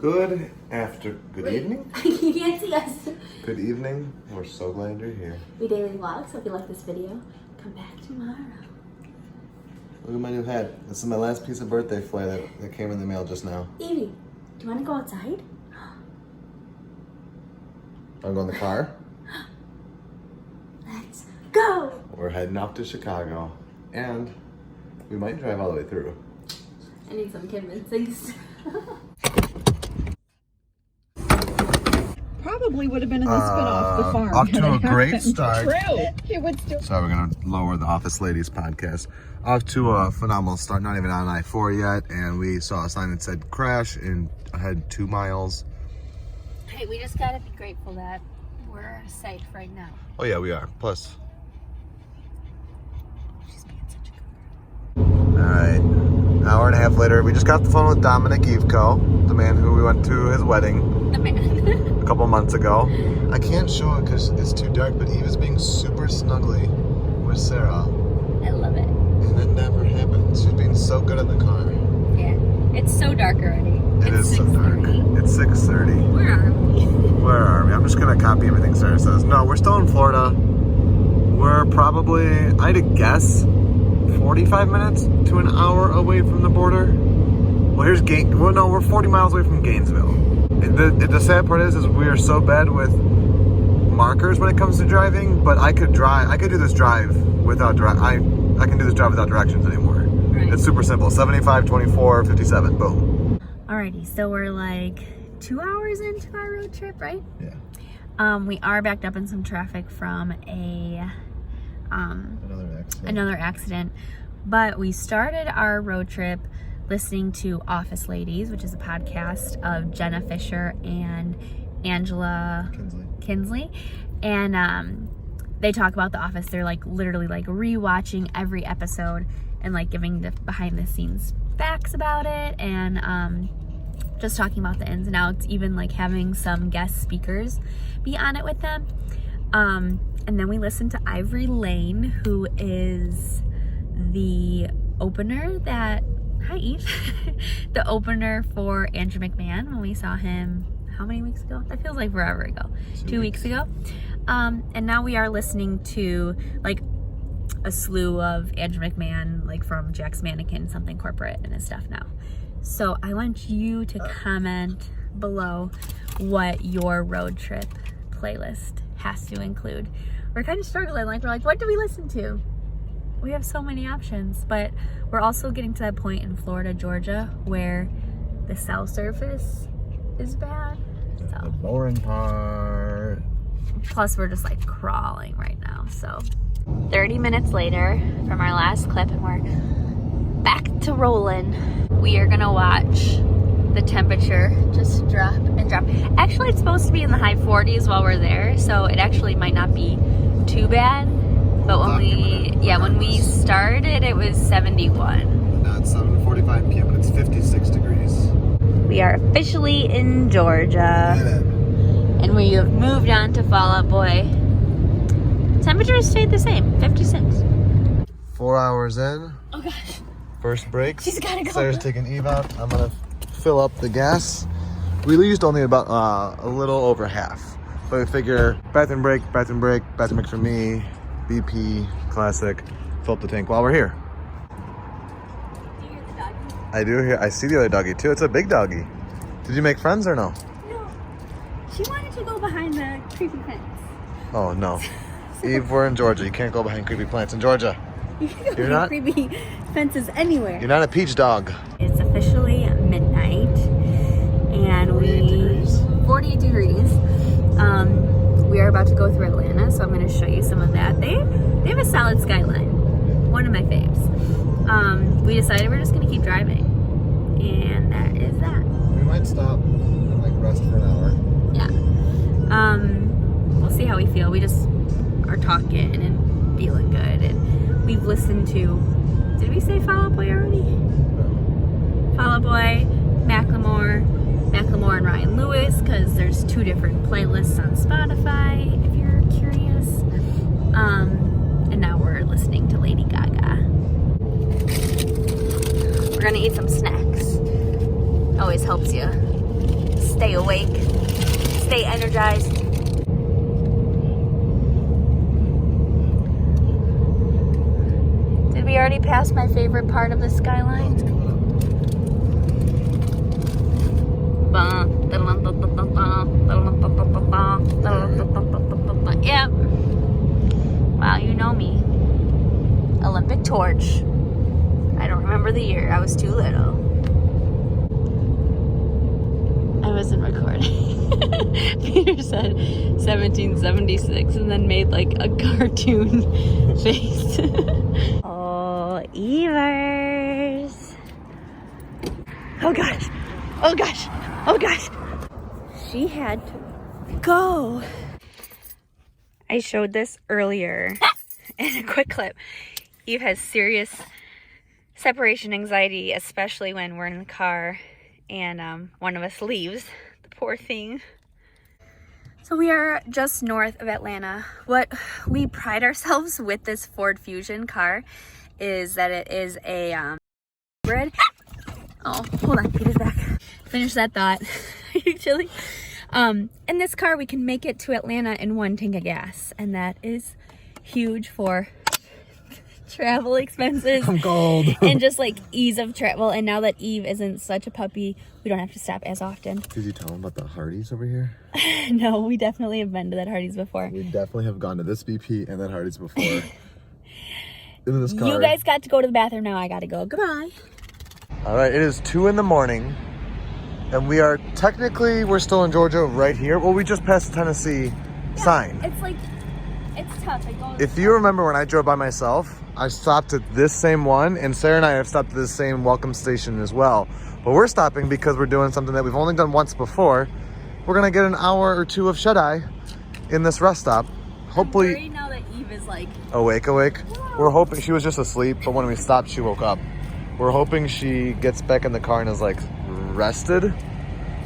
Good Wait, evening? You can't see us. Good evening. We're so glad you're here. We daily vlog, so if you like this video, come back tomorrow. Look at my new hat. This is my last piece of birthday flair that came in the mail just now. Evie, do you want to go outside? Wanna go in the car? Let's go! We're heading off to Chicago. And we might drive all the way through. I need some convincing. Probably would have been in the spin-off, The Farm. Off to a had it great happened. start. True. It would still. So we're gonna lower the Office Ladies podcast. Off to a phenomenal start, not even on I-4 yet, and we saw a sign that said crash and ahead 2 miles. Hey, we just gotta be grateful that we're safe right now. Oh yeah, we are. Plus. She's being such a good Alright. An hour and a half later, we just got off the phone with Dominic Evco, the man who we went to his wedding. The man. A couple months ago. I can't show it because it's too dark, but Eve is being super snuggly with Sarah. I love it. And it never happened. She's being so good in the car. Yeah. It's so dark already. It is so dark. 6:30. It's 6:30. Where are we? Where are we? I'm just going to copy everything Sarah says. No, we're still in Florida. We're probably, I'd guess, 45 minutes to an hour away from the border. Well, here's we're 40 miles away from Gainesville. The sad part is we are so bad with markers when it comes to driving, but I could do this drive without I can do this drive without directions anymore. Right. It's super simple. 75, 24, 57, boom. Alrighty, so we're like 2 hours into our road trip, right? Yeah. We are backed up in some traffic from another accident, but we started our road trip listening to Office Ladies, which is a podcast of Jenna Fisher and Angela Kinsley. And they talk about The Office. They're like literally like rewatching every episode and like giving the behind the scenes facts about it, and just talking about the ins and outs, even like having some guest speakers be on it with them. And then we listened to Ivory Lane, who is the opener Hi Eve. The opener for Andrew McMahon when we saw him, how many weeks ago? That feels like forever ago. 2 weeks ago. And now we are listening to like a slew of Andrew McMahon, like from Jack's Mannequin, Something Corporate, and his stuff now. So I want you to comment below what your road trip playlist has to include. We're kind of struggling, we're like, what do we listen to? We have so many options, but we're also getting to that point in Florida, Georgia, where the cell service is bad. So. The boring part. Plus, we're just like crawling right now. So 30 minutes later from our last clip, and we're back to rolling. We are gonna watch the temperature just drop and drop. Actually, it's supposed to be in the high 40s while we're there, so it actually might not be too bad. But when we started, it was 71. Now it's 7:45 p.m. and it's 56 degrees. We are officially in Georgia. And we have moved on to Fall Out Boy. Temperature stayed the same, 56. 4 hours in. Oh gosh. First break. She's gotta go. Sarah's taking Eve out. I'm gonna fill up the gas. We used only about a little over half. But we figure bathroom break for me, BP, classic, fill up the tank while we're here. Do you hear the doggy? I do hear, I see the other doggy too. It's a big doggy. Did you make friends or no? No. She wanted to go behind the creepy fence. Oh no. Eve, we're in Georgia. You can't go behind creepy plants in Georgia. You can go You're behind not? creepy fences anywhere. You're not a peach dog. It's officially midnight, and 48 degrees. We are about to go through Atlanta, so I'm going to show you some of that. They have a solid skyline, one of my faves. We decided we're just going to keep driving, and that is that. We might stop and like rest for an hour. Yeah. We'll see how we feel. We just are talking and feeling good, and we've listened to, did we say Fall Out Boy already? No. Fall Out Boy, Macklemore and Ryan Lewis, because there's 2 different playlists on Spotify, if you're curious. And now we're listening to Lady Gaga. We're gonna eat some snacks. Always helps you stay awake, stay energized. Did we already pass my favorite part of the skyline? Yep. Wow, you know me. Olympic torch. I don't remember the year. I was too little. I wasn't recording. Peter said 1776 and then made like a cartoon face. Oh, Evers. Oh gosh. Oh gosh. Oh gosh. She had to go. I showed this earlier in a quick clip. Eve has serious separation anxiety, especially when we're in the car and one of us leaves. The poor thing. So we are just north of Atlanta. What we pride ourselves with this Ford Fusion car is that it is a hybrid. Oh, hold on, Peter's back. Finish that thought. Are you chilly? In this car, we can make it to Atlanta in 1 tank of gas, and that is huge for travel expenses. I'm cold. And just like ease of travel. And now that Eve isn't such a puppy, we don't have to stop as often. Did you tell them about the Hardee's over here? No, we definitely have been to that Hardee's before. We definitely have gone to this BP and then Hardee's before. In this car. You guys got to go to the bathroom now. I got to go. Goodbye. All right, it is 2 in the morning. And we are we're still in Georgia right here. Well, we just passed the Tennessee sign. It's like, it's tough. It goes. If you remember when I drove by myself, I stopped at this same one, and Sarah and I have stopped at this same welcome station as well. But we're stopping because we're doing something that we've only done once before. We're gonna get an hour or 2 of shut-eye in this rest stop. Hopefully. I'm worried now that Eve is like awake. We're hoping she was just asleep, but when we stopped, she woke up. We're hoping she gets back in the car and is like rested.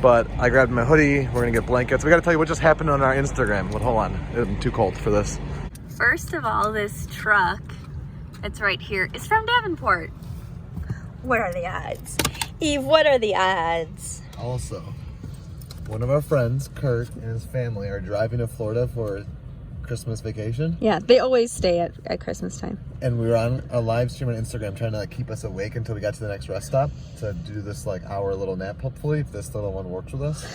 But I grabbed my hoodie. We're gonna get blankets. We gotta tell you what just happened on our Instagram. But hold on, I'm too cold for this. First of all, this truck that's right here is from Davenport. What are the odds? Eve, what are the odds? Also, one of our friends, Kurt, and his family are driving to Florida for Christmas vacation. Yeah, they always stay at Christmas time. And we were on a live stream on Instagram trying to like keep us awake until we got to the next rest stop to do this like hour little nap, hopefully, if this little one works with us.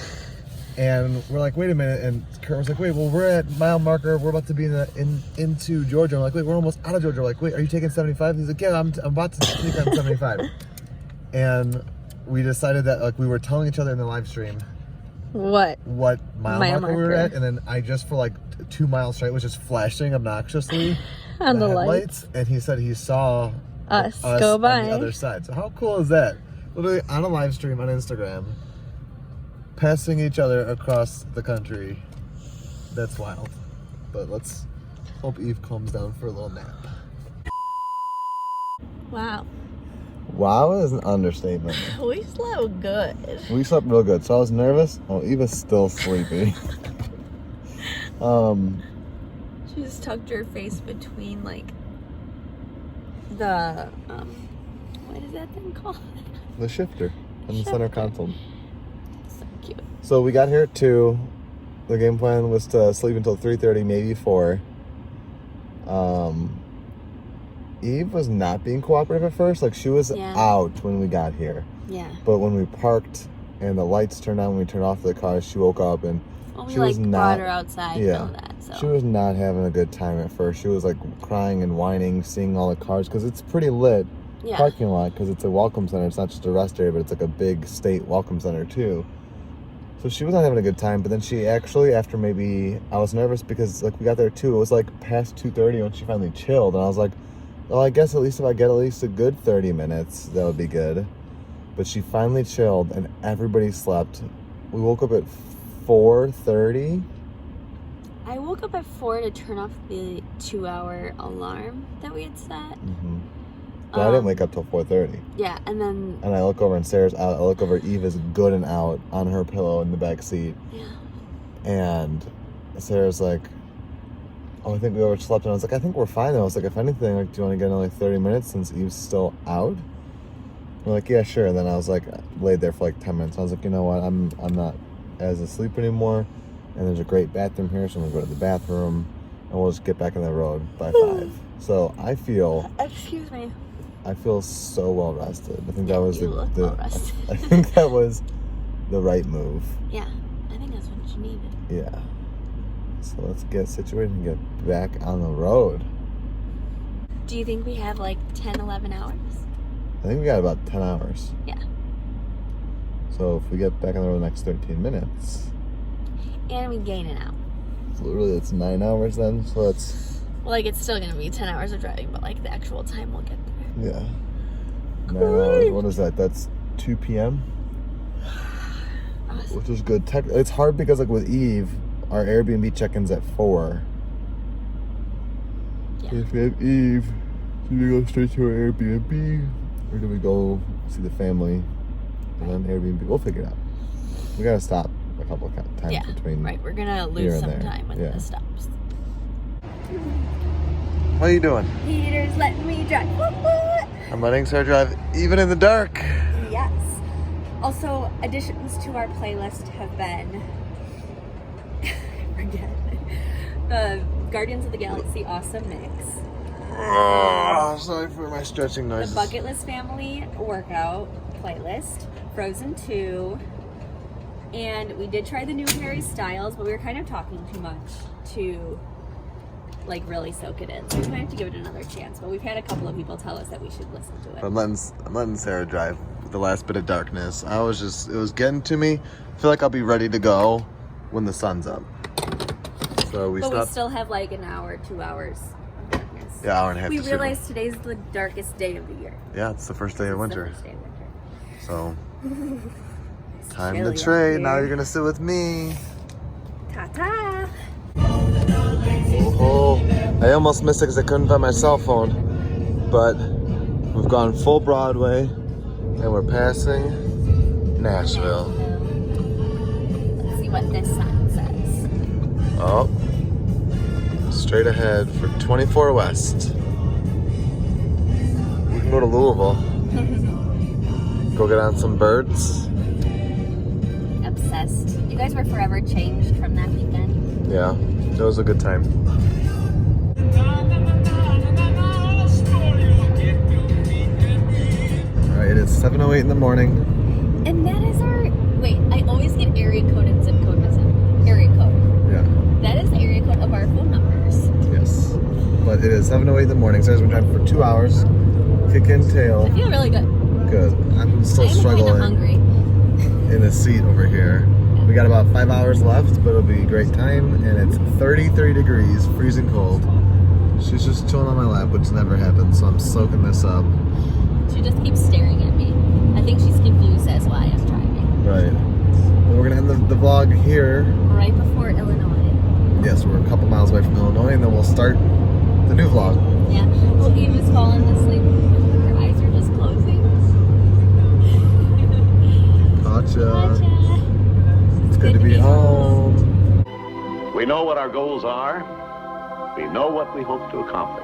And we're like, wait a minute. And Kurt was like, wait, well, we're at mile marker. We're about to be into Georgia. I'm like, wait, we're almost out of Georgia. We're like, wait, are you taking 75? He's like, yeah, I'm about to take on 75. And we decided that like we were telling each other in the live stream What mile marker we were at, and then I just for like 2 miles straight was just flashing obnoxiously on the headlights, and he said he saw us go by on the other side. So how cool is that? Literally on a live stream on Instagram, passing each other across the country. That's wild. But let's hope Eve calms down for a little nap. Wow. Wow is an understatement. We slept good. We slept real good. So I was nervous. Oh, Eva's still sleepy. She just tucked her face between like the what is that thing called? The shifter on the center console. So cute. So we got here at 2. The game plan was to sleep until 3:30, maybe 4. Eve was not being cooperative at first. Like she was out when we got here. Yeah. But when we parked and the lights turned on, when we turned off the car, she woke up and she was not brought her outside and all that. So. She was not having a good time at first. She was like crying and whining, seeing all the cars because it's pretty lit parking lot because it's a welcome center. It's not just a rest area, but it's like a big state welcome center too. So she was not having a good time. But then she actually, after maybe, I was nervous because like we got there too. It was like past 2:30 when she finally chilled, and I was like, well, I guess at least if I get at least a good 30 minutes, that would be good. But she finally chilled and everybody slept. We woke up at 4:30. I woke up at 4 to turn off the 2-hour alarm that we had set. Mm-hmm. But I didn't wake up till 4:30. Yeah, and then... And I look over and Sarah's out. I look over, Eve is good and out on her pillow in the back seat. Yeah. And Sarah's like, oh, I think we overslept. And I was like, I think we're fine though. I was like, if anything, like, do you want to get another 30 minutes since Eve's still out? We're like, yeah, sure. And then I was like, laid there for like 10 minutes. I was like, you know what? I'm not as asleep anymore. And there's a great bathroom here, so I'm gonna go to the bathroom and we'll just get back on the road by 5. So I feel Excuse me. I feel so well rested. I think that was You look well rested. I think that was the right move. Yeah, I think that's what you needed. Yeah. So let's get situated and get back on the road. Do you think we have like 10, 11 hours? I think we got about 10 hours. Yeah. So if we get back on the road the next 13 minutes. And we gain an hour. So literally it's 9 hours then. So that's... Well, like it's still gonna be 10 hours of driving, but like the actual time we'll get there. Yeah. 9 hours. What is that? That's 2 p.m.? Awesome. Which is good. It's hard because like with Eve, our Airbnb check-in's at 4. Yeah. If we have Eve, do we go straight to our Airbnb? Or do we go see the family and then Airbnb? We'll figure it out. We gotta stop a couple of times Yeah, between. right. We're gonna here lose and some there. time with Yeah. the stops. What are you doing? Peter's letting me drive. I'm letting Sarah drive even in the dark. Yes. Also, additions to our playlist have been, I forget, the Guardians of the Galaxy Awesome Mix, Oh, sorry for my stretching the noises. Bucket List Family Workout playlist, Frozen 2, and we did try the new Harry Styles, but we were kind of talking too much to like really soak it in, so we might have to give it another chance. But we've had a couple of people tell us that we should listen to it. I'm letting Sarah drive with the last bit of darkness. It was getting to me. I feel like I'll be ready to go when the sun's up. So we But stopped. we still have like an hour, 2 hours of darkness. Yeah, hour and a half. We to super. realized today's the darkest day of the year. Yeah, it's the first day of It's the winter. first day of winter. So It's time chilly to out trade. Now here. you're gonna sit with me. Ta-ta! Oh, I almost missed it because I couldn't find my cell phone. But we've gone full Broadway and we're passing Nashville. Let's see what this sign says. Oh, straight ahead for 24 West. We can go to Louisville. Go get on some birds. Obsessed. You guys were forever changed from that weekend. Yeah, it was a good time. Alright, it is 7:08 in the morning. And that is our... Wait, I always get area code and zip code mixed up. Area code. Yeah, That is the area code of our phone numbers. yes. But it is 7:08 in the morning. Sarah's been driving for 2 hours. Kicking I tail. feel really good. Good. I'm still I'm kind of struggling hungry. in the seat over here. We got about 5 hours left, but it'll be a great time. And it's 33 degrees, freezing cold. She's just chilling on my lap, which never happens, so I'm soaking this up. She just keeps staring at me. I think she's confused as why I'm driving. Right. Well, we're gonna end the vlog here. Right before Illinois. Yes, we're a couple miles away from Illinois, and then we'll start the new vlog. Yeah. Well, Eve is falling asleep. Her eyes are just closing. Gotcha. Gotcha. It's good to be home. We know what our goals are. We know what we hope to accomplish.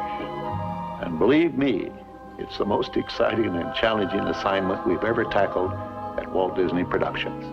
And believe me, it's the most exciting and challenging assignment we've ever tackled at Walt Disney Productions.